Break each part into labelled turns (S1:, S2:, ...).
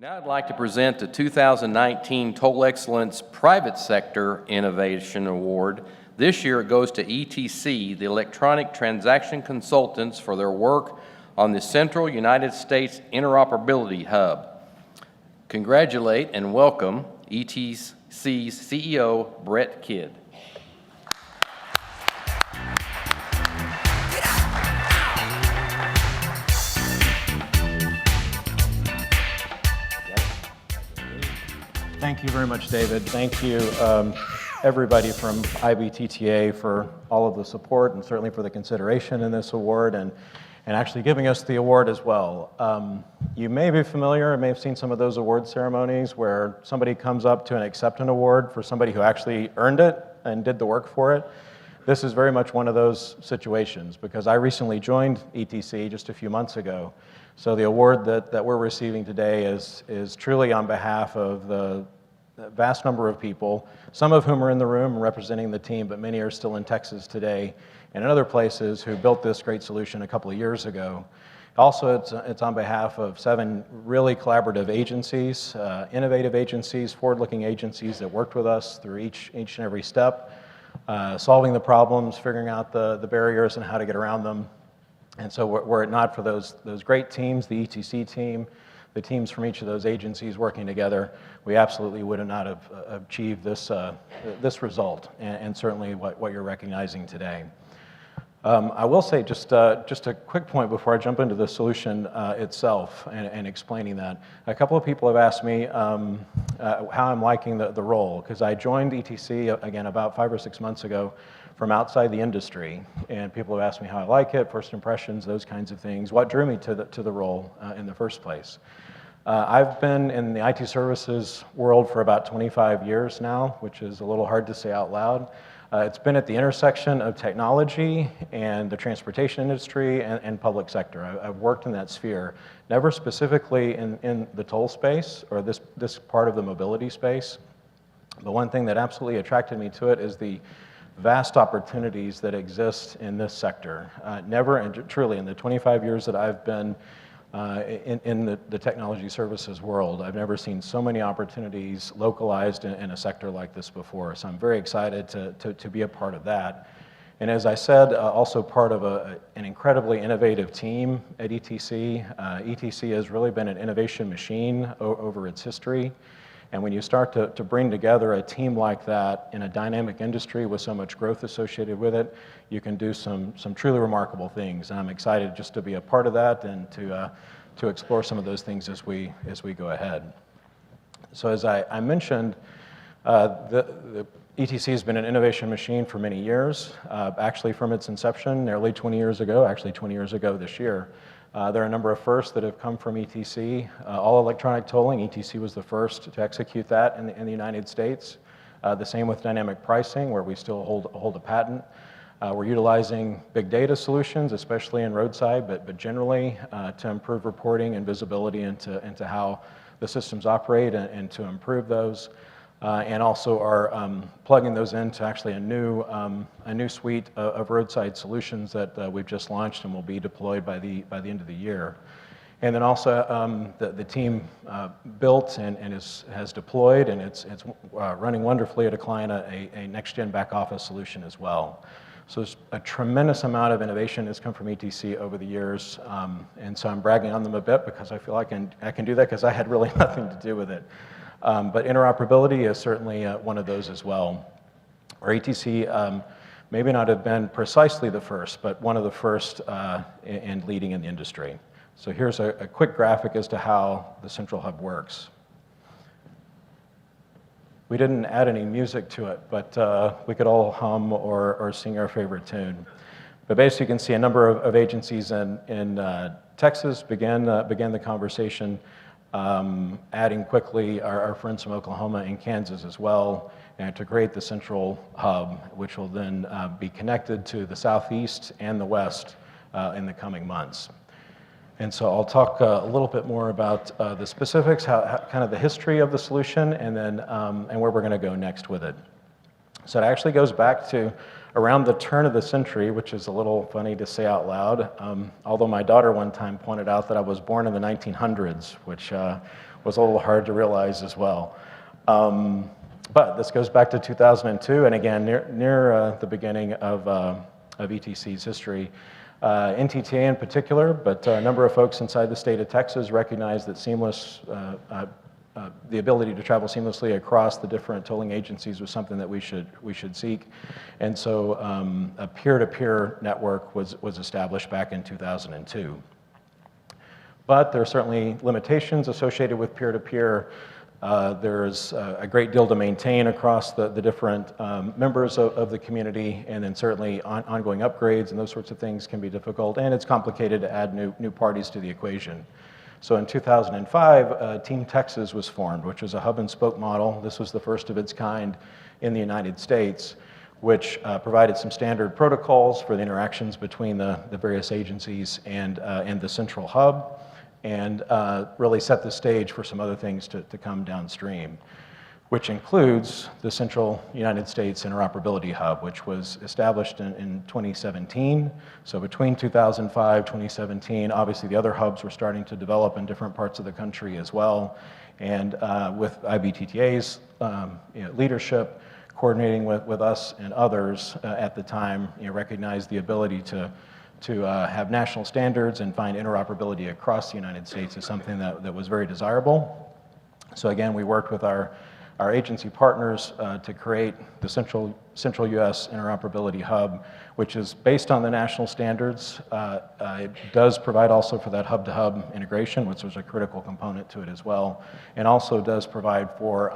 S1: Now I'd like to present the 2019 Toll Excellence Private Sector Innovation Award. This year it goes to ETC, the Electronic Transaction Consultants, for their work on the Central United States Interoperability Hub. Congratulate and welcome ETC's CEO, Brett Kidd.
S2: Thank you very much, David. Thank you, everybody from IBTTA for all of the support and certainly for the consideration in this award and actually giving us the award as well. You may be familiar, may have seen some of those award ceremonies where somebody comes up to accept an award for somebody who actually earned it and did the work for it. This is very much one of those situations because I recently joined ETC just a few months ago. So the award that we're receiving today is truly on behalf of the vast number of people, some of whom are in the room representing the team, but many are still in Texas today and in other places who built this great solution a couple of years ago. Also, it's on behalf of 7 really collaborative agencies, innovative agencies, forward-looking agencies that worked with us through each and every step, solving the problems, figuring out the barriers and how to get around them. And so were it not for those great teams, the ETC team, the teams from each of those agencies working together, we absolutely would not have achieved this result, and certainly what you're recognizing today. I will say just a quick point before I jump into the solution itself and explaining that. A couple of people have asked me how I'm liking the role, because I joined ETC, again, about 5 or 6 months ago from outside the industry, and people have asked me how I like it, first impressions, those kinds of things, what drew me to the role in the first place. I've been in the IT services world for about 25 years now, which is a little hard to say out loud. It's been at the intersection of technology and the transportation industry and public sector. I've worked in that sphere, never specifically in the toll space or this part of the mobility space. But one thing that absolutely attracted me to it is the vast opportunities that exist in this sector. Never, and truly, in the 25 years that I've been in the technology services world, I've never seen so many opportunities localized in a sector like this before. So I'm very excited to be a part of that. And as I said, also part of an incredibly innovative team at ETC. ETC has really been an innovation machine over its history. And when you start to bring together a team like that in a dynamic industry with so much growth associated with it, you can do some truly remarkable things. And I'm excited just to be a part of that and to explore some of those things as we go ahead. So as I mentioned, the ETC has been an innovation machine for many years, actually from its inception nearly 20 years ago, actually 20 years ago this year. There are a number of firsts that have come from ETC. All electronic tolling, ETC was the first to execute that in the United States. The same with dynamic pricing, where we still hold a patent. We're utilizing big data solutions, especially in roadside, but generally to improve reporting and visibility into how the systems operate and to improve those. And also are plugging those into actually a new suite of roadside solutions that we've just launched and will be deployed by the end of the year. And then also the team built and has deployed, and it's running wonderfully at a client a next-gen back office solution as well. So there's a tremendous amount of innovation that's come from ETC over the years, and so I'm bragging on them a bit because I feel I can do that because I had really nothing to do with it. But interoperability is certainly one of those as well, where ETC maybe not have been precisely the first, but one of the first in leading in the industry. So here's a quick graphic as to how the Central Hub works. We didn't add any music to it, but we could all hum or sing our favorite tune. But basically, you can see a number of agencies in Texas began the conversation, adding quickly our friends from Oklahoma and Kansas as well, and to create the Central Hub, which will then be connected to the Southeast and the West in the coming months. And so I'll talk a little bit more about the specifics, how kind of the history of the solution, and then and where we're going to go next with it. So it actually goes back to around the turn of the century, which is a little funny to say out loud, although my daughter one time pointed out that I was born in the 1900s, which was a little hard to realize as well. But this goes back to 2002, and again, near the beginning of ETC's history. NTTA in particular, but a number of folks inside the state of Texas recognize that the ability to travel seamlessly across the different tolling agencies was something that we should seek. And so a peer-to-peer network was established back in 2002. But there are certainly limitations associated with peer-to-peer. There's a great deal to maintain across the different members of the community, and then certainly ongoing upgrades and those sorts of things can be difficult, and it's complicated to add new parties to the equation. So in 2005, Team Texas was formed, which was a hub and spoke model. This was the first of its kind in the United States, which provided some standard protocols for the interactions between the various agencies and the central hub, and really set the stage for some other things to come downstream, which includes the Central United States Interoperability Hub, which was established in 2017. So between 2005, 2017, obviously the other hubs were starting to develop in different parts of the country as well. And with IBTTA's leadership, coordinating with us and others at the time, recognized the ability to have national standards and find interoperability across the United States is something that was very desirable. So again, we worked with our agency partners to create the Central US Interoperability Hub, which is based on the national standards. It does provide also for that hub-to-hub integration, which was a critical component to it as well, and also does provide for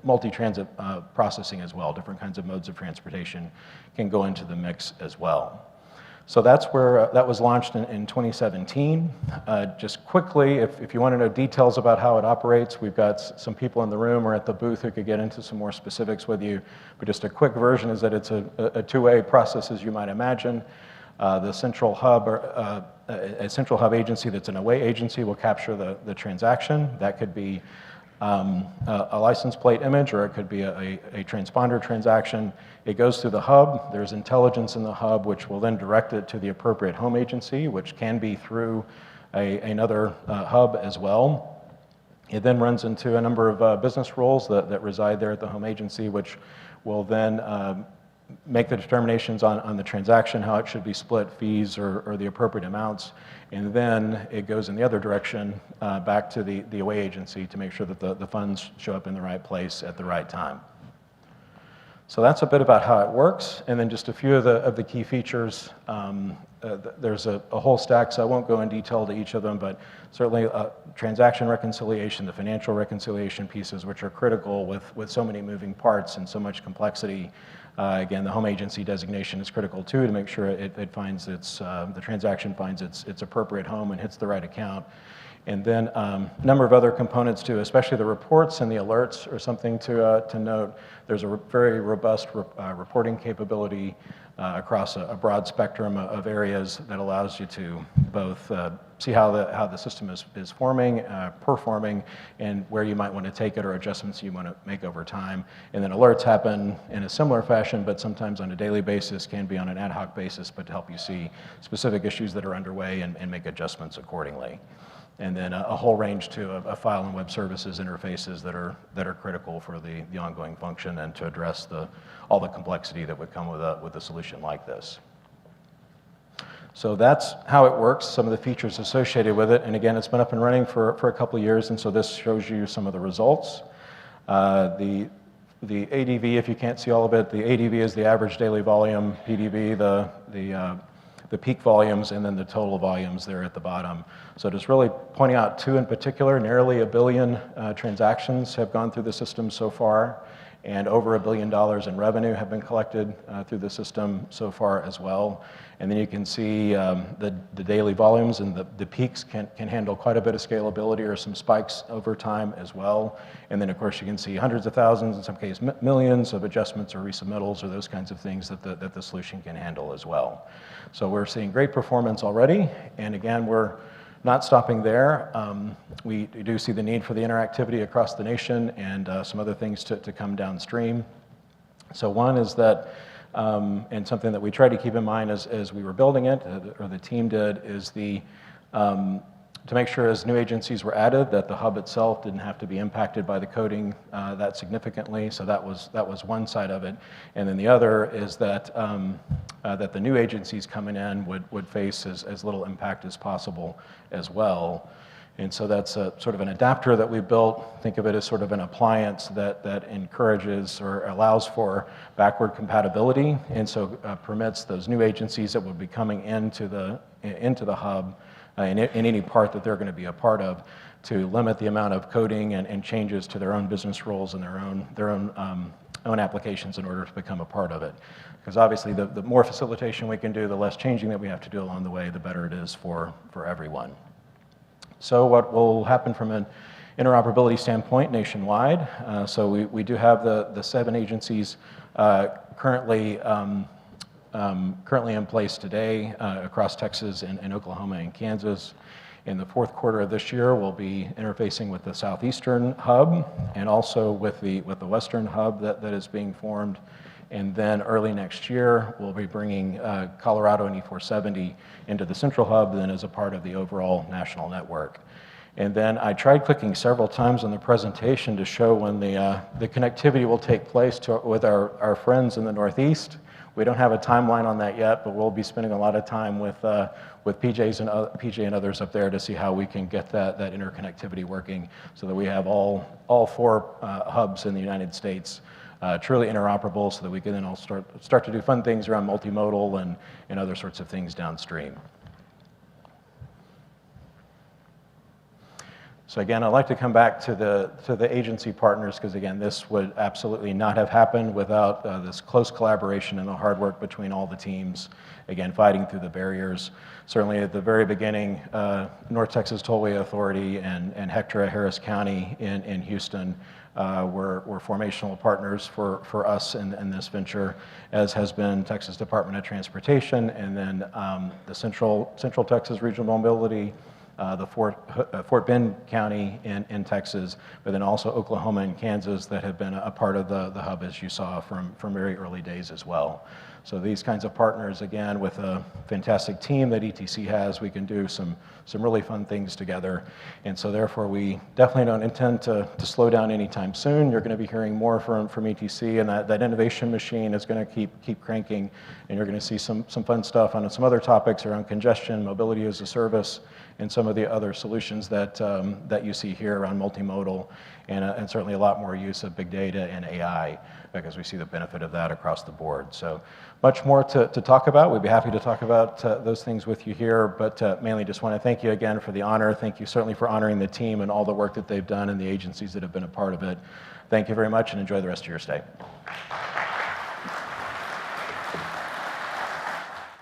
S2: multi-transit processing as well. Different kinds of modes of transportation can go into the mix as well. So that's where that was launched in 2017. Just quickly, if you want to know details about how it operates, we've got some people in the room or at the booth who could get into some more specifics with you. But just a quick version is that it's a two-way process, as you might imagine. The central hub, a central hub agency that's an away agency will capture the transaction. That could be a license plate image, or it could be a transponder transaction. It goes through the hub. There's intelligence in the hub, which will then direct it to the appropriate home agency, which can be through another hub as well. It then runs into a number of business rules that reside there at the home agency, which will then make the determinations on the transaction, how it should be split, fees, or the appropriate amounts. And then it goes in the other direction back to the away agency to make sure that the funds show up in the right place at the right time. So that's a bit about how it works, and then just a few of the key features. There's a whole stack, so I won't go in detail to each of them, but certainly transaction reconciliation, the financial reconciliation pieces, which are critical with so many moving parts and so much complexity. Again, the home agency designation is critical too, to make sure it finds the transaction finds its appropriate home and hits the right account. And then a number of other components too, especially the reports and the alerts are something to note. There's a very robust reporting capability across a broad spectrum of areas that allows you to both see how the system is performing, and where you might want to take it or adjustments you want to make over time. And then alerts happen in a similar fashion, but sometimes on a daily basis, can be on an ad hoc basis, but to help you see specific issues that are underway and make adjustments accordingly. And then a whole range too of file and web services interfaces that are critical for the ongoing function and to address all the complexity that would come with a solution like this. So that's how it works, some of the features associated with it. And again, it's been up and running for a couple of years, and so this shows you some of the results. The ADV, if you can't see all of it, the ADV is the average daily volume, PDV, the peak volumes, and then the total volumes there at the bottom. So just really pointing out two in particular, nearly 1 billion transactions have gone through the system so far, and over $1 billion in revenue have been collected through the system so far as well. And then you can see the daily volumes, and the peaks can handle quite a bit of scalability or some spikes over time as well. And then of course you can see hundreds of thousands, in some cases millions of adjustments or resubmittals or those kinds of things that the solution can handle as well. So we're seeing great performance already, and again, we're not stopping there. We do see the need for the interactivity across the nation and some other things to come downstream. So one is that, and something that we tried to keep in mind as we were building it, or the team did, is to make sure as new agencies were added that the hub itself didn't have to be impacted by the coding that significantly. So that was one side of it. And then the other is that, that the new agencies coming in would face as little impact as possible as well. And so that's a sort of an adapter that we built. Think of it as sort of an appliance that encourages or allows for backward compatibility, and so permits those new agencies that would be coming into the hub in any part that they're going to be a part of to limit the amount of coding and changes to their own business rules and their own applications in order to become a part of it. Because obviously the more facilitation we can do, the less changing that we have to do along the way, the better it is for everyone. So what will happen from an interoperability standpoint nationwide? So we do have the 7 agencies currently in place today across Texas and Oklahoma and Kansas. In the fourth quarter of this year, we'll be interfacing with the Southeastern Hub and also with the Western Hub that is being formed. And then early next year, we'll be bringing Colorado and E470 into the Central Hub, then as a part of the overall national network. And then I tried clicking several times on the presentation to show when the connectivity will take place with our friends in the Northeast. We don't have a timeline on that yet, but we'll be spending a lot of time with PJ and others up there to see how we can get that interconnectivity working so that we have all 4 hubs in the United States truly interoperable, so that we can then all start to do fun things around multimodal and other sorts of things downstream. So again, I'd like to come back to the agency partners, because again, this would absolutely not have happened without this close collaboration and the hard work between all the teams, again, fighting through the barriers. Certainly at the very beginning, North Texas Tollway Authority and Hectora Harris County in Houston were formational partners for us in this venture, as has been Texas Department of Transportation, and then the Central Texas Regional Mobility, the Fort Bend County in Texas, but then also Oklahoma and Kansas that have been a part of the hub, as you saw from very early days as well. So these kinds of partners, again, with a fantastic team that ETC has, we can do some really fun things together. And so therefore, we definitely don't intend to slow down anytime soon. You're going to be hearing more from ETC, and that innovation machine is going to keep cranking, and you're going to see some fun stuff on some other topics around congestion, mobility as a service, and some of the other solutions that you see here around multimodal, and certainly a lot more use of big data and AI, because we see the benefit of that across the board. So much more to talk about. We'd be happy to talk about those things with you here, but mainly just want to thank you again for the honor. Thank you certainly for honoring the team and all the work that they've done and the agencies that have been a part of it. Thank you very much, and enjoy the rest of your stay.